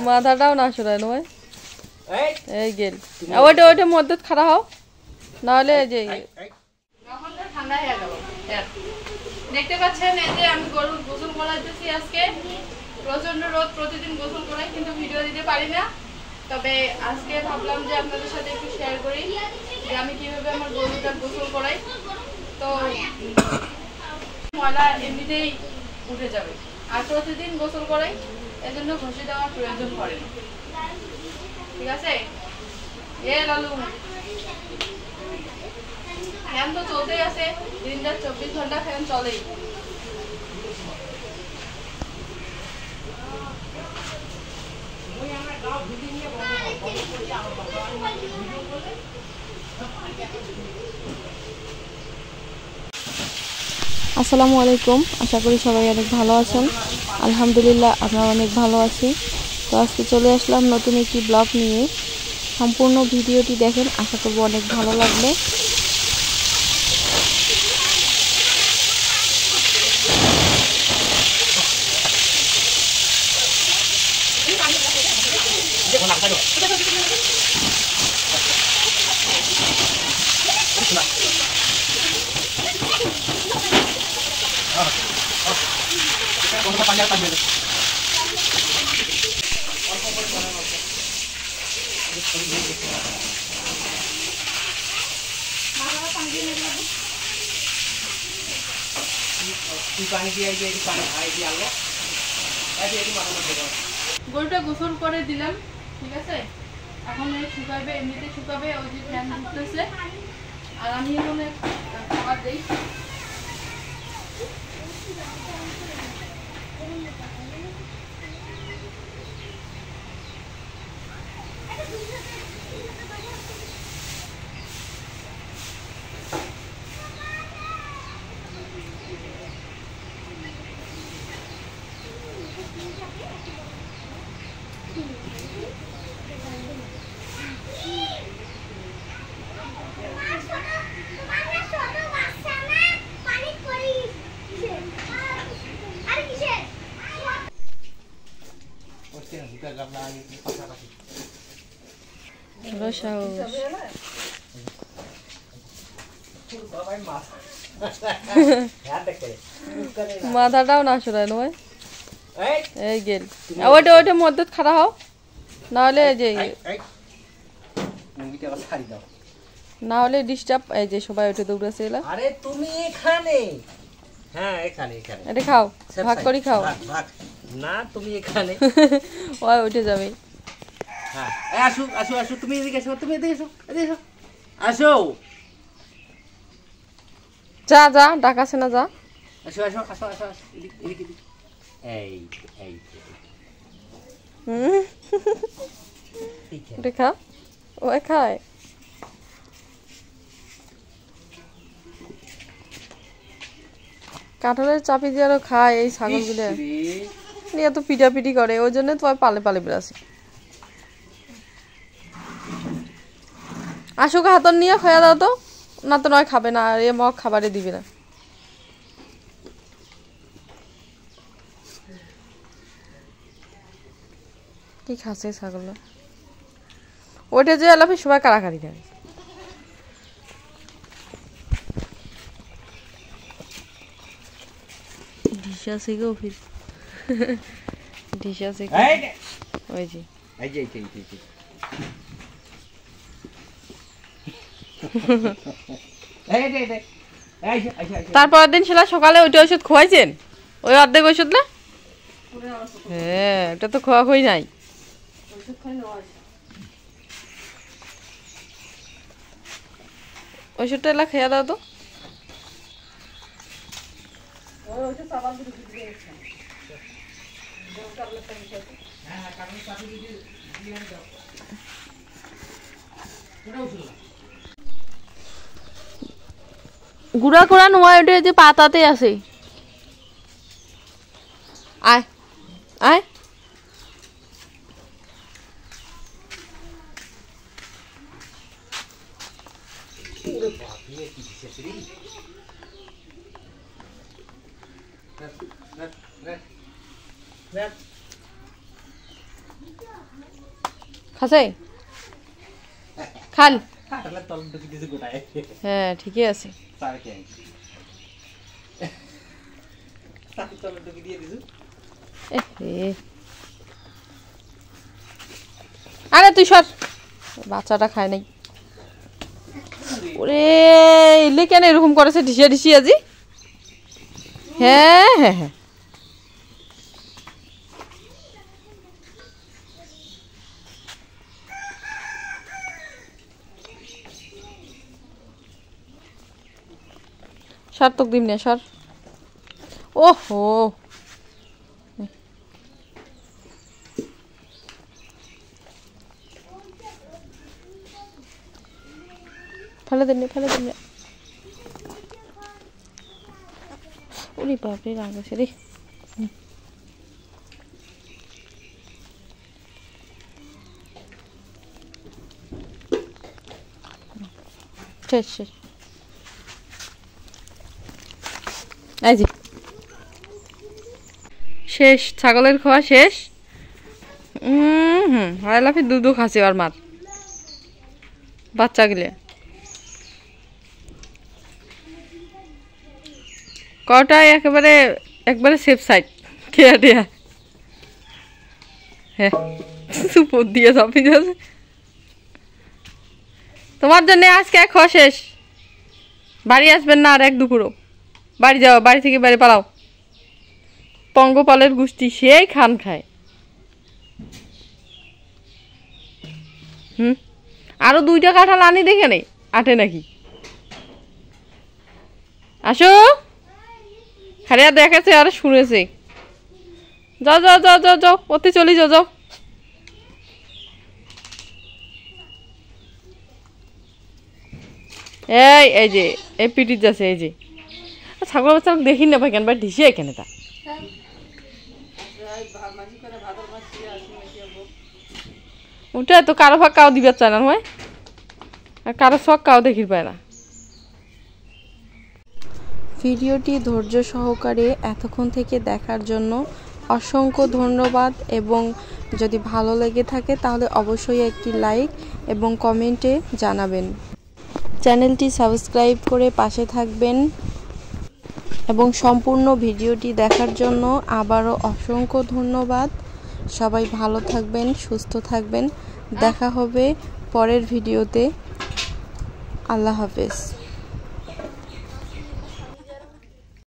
মাথাটাও না সরায় নয় এই গেল ওইটা ওইটা মধ্যে খাড়া হও নাহলে যে ঠান্ডা হয়ে গেল দেখতে পাচ্ছেন এই যে আমি গরু গোসল করাইতেছি আজকে প্রচন্ড রোদ প্রতিদিন গোসল করাই কিন্তু ভিডিও দিতে পারি না তবে আজকে ভাবলাম যে আপনাদের সাথে একটু শেয়ার করি যে আমি কিভাবে আমার গরুটা গোসল করাই তো ময়লা এমনিতেই উঠে যাবে আর প্রতিদিন গোসল করাই এজন্য ঘষে দেওয়ার প্রয়োজন পড়ে না ঠিক আছে এ লালু ফ্যান তো চলতেই আছে দিনটা 24 ঘন্টা ফ্যান চলেই আসসালামু আলাইকুম আশা করি সবাই অনেক ভালো আছেন আলহামদুলিল্লাহ আমরা অনেক ভালো আছি তো আজকে চলে আসলাম নতুন একটি ব্লগ নিয়ে সম্পূর্ণ ভিডিওটি দেখেন আশা করব অনেক ভালো লাগবে গরুটা গোসল করে দিলাম ঠিক আছে এখন শুকাবে এমনিতে শুকাবে ওই যে ফ্যান ঘুরতেছে আর আমি এখন খাবার দেই মাথাটাও না সরায় নয় এই গেল ওইটা ওইটা মধ্যে খাড়া হও নাহলে যে না হলে ডিস্টার্ব এই যে সবাই উঠে দৌড়াছে এলা আরে তুমি এখানে হ্যাঁ এখানে এখানে এটা খাও ভাগ করে খাও ভাগ না তুমি এখানে ওই উঠে যাবে হ্যাঁ আসো আসো আসো তুমি এদিকে এসো তুমি এদিকে এসো এদিকে এসো আসো যা যা ডাকাছে না যা আসো আসো আসো আসো এদিকে এদিকে এই এই দেখা ওই খায় কাঁঠালের চাপি দিয়ে আরো খায় এই ছাগলগুলো নিয়ে তো পিটাপিটি করে ওই জন্য তো পালে পালে বেড়াছে আসুক হাতন নিয়ে খয়া দাও তো না তো নয় খাবে না আর এ মগ খাবারে দিবে না কি খাচ্ছে ছাগল ওইটা যে এলাপে সবাই কারাকারি করে ডিশা থেকে ফির ডিশা থেকে ওই যে এই যে তারপর দিন সেলা সকালে ওইটা ওষুধ খোয়াইছেন ওই অর্ধেক ওষুধ না হ্যাঁ এটা তো খোয়া খই নাই ওষুধটা এলা খেয়া দাও তো গুড়া করা নোয়া ওটা যে পাতাতে আছে আয় আয় খাসে খাল কাটালে তল ঢুকি দিয়েছে গোটায়। হ্যাঁ ঠিকই আছে। তার কি তল ঢুকি দিয়ে দিছু। আরে তুই সর, বাচ্চাটা খায় নাই। ওরে এলে কেন এরকম করেছে ঢিসিয়া ঢিসিয়া আজি? হ্যাঁ হ্যাঁ হ্যাঁ সর, তোক দিম না, সর। ওহো ফেলে দেন, ফেলে দেন। ওরে বাপরে রাগ আছে রে। শেষ শেষ। এই যে শেষ, ছাগলের খাওয়া শেষ। হারালাফি দুধও খাসি আর মার বাচ্চা গিলে কটাই একেবারে একবারে সেফ সাইড খেয়া টেয়া। হ্যাঁ সুপর দিয়ে সব আছে তোমার জন্য। আজকে এক খাওয়া শেষ, বাড়ি আসবেন না আর এক দুপুরও। বাড়ি যাও, বাড়ি থেকে বাড়ি পালাও। পঙ্গপালের গোষ্ঠী সেই খান খায়। আরো 2টা কাঁঠাল আনি দেখে নেই আটে নাকি। আসো, খারিয়া দেখেছে আর শুনেছে। যাও যাও যাও যাও যাও, ওতে চলি যাও যাও। এই যে এই পিটির যাচ্ছে, এই যে ছাগল বাচ্চা দেখি না ভাই কেন ভাই ঢিসে এখানে তা। ওটা তো কারো ভাগ কাউ দিবার চায় না হয়, আর কারো শখ কাউ দেখির পায় না। ভিডিওটি ধৈর্য সহকারে এতক্ষণ থেকে দেখার জন্য অসংখ্য ধন্যবাদ। এবং যদি ভালো লেগে থাকে তাহলে অবশ্যই একটি লাইক এবং কমেন্টে জানাবেন। চ্যানেলটি সাবস্ক্রাইব করে পাশে থাকবেন এবং সম্পূর্ণ ভিডিওটি দেখার জন্য আবারও অসংখ্য ধন্যবাদ। সবাই ভালো থাকবেন, সুস্থ থাকবেন। দেখা হবে পরের ভিডিওতে। আল্লাহ হাফেজ।